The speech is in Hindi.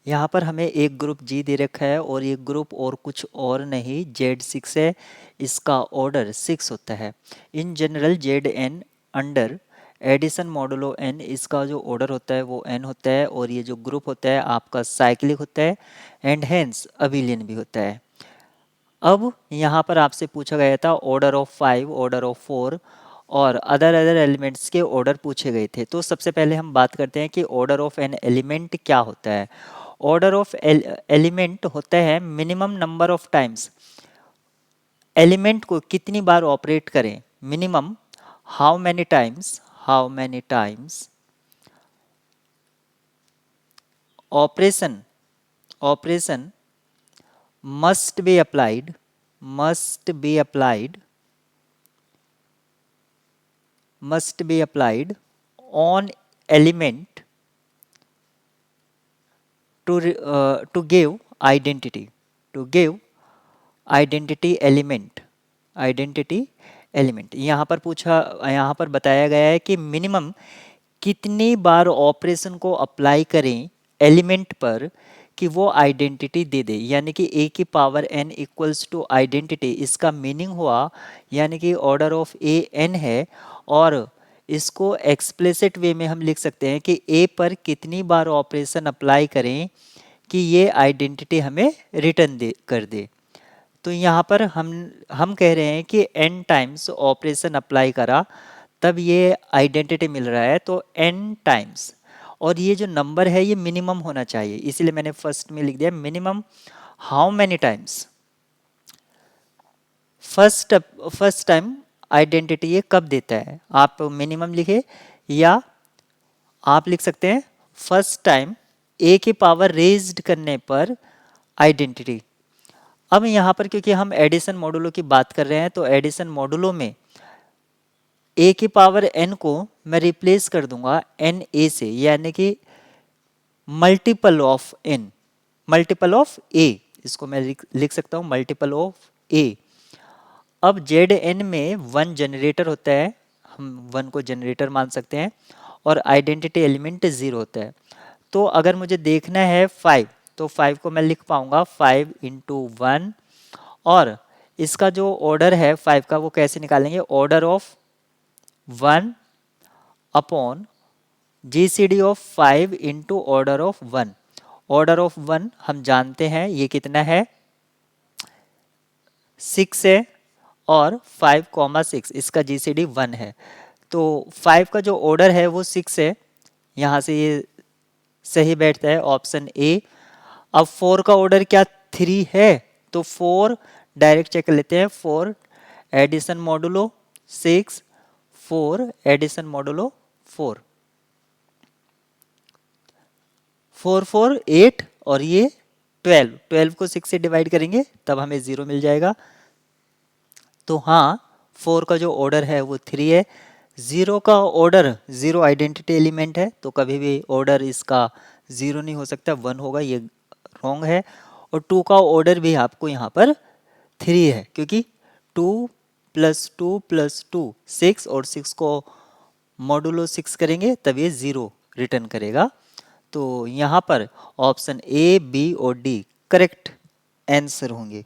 यहाँ पर हमें एक ग्रुप जी दे रखा है और ये ग्रुप और कुछ और नहीं Z6 है, इसका ऑर्डर 6 होता है। In general Zn under addition modulo n, इसका जो ऑर्डर होता है वो n होता है और ये जो ग्रुप होता है आपका साइक्लिक होता है एंड हेंस अबिलियन भी होता है। अब यहाँ पर आपसे पूछा गया था ऑर्डर ऑफ 5, ऑर्डर ऑफ 4 और अदर एलिमेंट्स के ऑर्डर पूछे गए थे। तो सबसे पहले हम बात करते हैं कि ऑर्डर ऑफ एन एलिमेंट क्या होता है। ऑर्डर ऑफ एलिमेंट होता है minimum number of times element को कितनी बार ऑपरेट करें, minimum how many times operation must be applied must be applied must be applied on element to give identity to give identity element यहाँ पर बताया गया है कि मिनिमम कितनी बार ऑपरेशन को अप्लाई करें एलिमेंट पर कि वो आइडेंटिटी दे दे, यानी कि a की power n equals to identity. इसका मीनिंग हुआ यानी कि ऑर्डर ऑफ a n है और इसको एक्सप्लिसिट वे में हम लिख सकते हैं कि a पर कितनी बार ऑपरेशन अप्लाई करें कि ये आइडेंटिटी हमें रिटर्न कर दे। तो यहाँ पर हम कह रहे हैं कि n टाइम्स ऑपरेशन अप्लाई करा तब ये आइडेंटिटी मिल रहा है, तो n टाइम्स। और ये जो नंबर है ये मिनिमम होना चाहिए, इसलिए मैंने फर्स्ट में लिख दिया minimum how many times. First time identity ये कब देता है, आप मिनिमम लिखे या आप लिख सकते हैं फर्स्ट टाइम a की पावर रेज्ड करने पर आइडेंटिटी। अब यहाँ पर क्योंकि हम एडिशन मॉडुलो की बात कर रहे हैं तो एडिशन मॉडुलो में a की पावर n को मैं रिप्लेस कर दूंगा n a से, यानी कि मल्टीपल ऑफ a, इसको मैं लिख सकता हूँ मल्टीपल ऑफ a। अब Zn में 1 जनरेटर होता है, हम 1 को जनरेटर मान सकते हैं और आइडेंटिटी एलिमेंट 0 होता है। तो अगर मुझे देखना है 5 तो 5 को मैं लिख पाऊंगा 5 इंटू 1 और इसका जो ऑर्डर है 5 का वो कैसे निकालेंगे, order of 1 upon GCD of 5 into order of 1। Order of 1 हम जानते हैं ये कितना है 6 है और 5,6 इसका GCD 1 है, तो 5 का जो ऑर्डर है वो 6 है, यहाँ से ये सही बैठता है ऑप्शन ए। अब 4 का ऑर्डर क्या 3 है, तो 4 डायरेक्ट चेक कर लेते हैं, 4 एडिशन मॉडुलो 6, 4 एडिशन मॉडुलो 4, 4 4 8 और ये 12 को 6 से डिवाइड करेंगे तब हमें 0 मिल जाएगा। तो हाँ 4 का जो ऑर्डर है वो 3 है, 0 का ऑर्डर 0 आइडेंटिटी एलिमेंट है तो कभी भी ऑर्डर इसका 0 नहीं हो सकता, 1 होगा, ये रॉन्ग है। और 2 का ऑर्डर भी आपको यहाँ पर 3 है क्योंकि 2 + 2 + 2 6 और 6 को मॉडुलो 6 करेंगे तब ये 0 रिटर्न करेगा। तो यहाँ पर ऑप्शन ए बी और डी करेक्ट आंसर होंगे।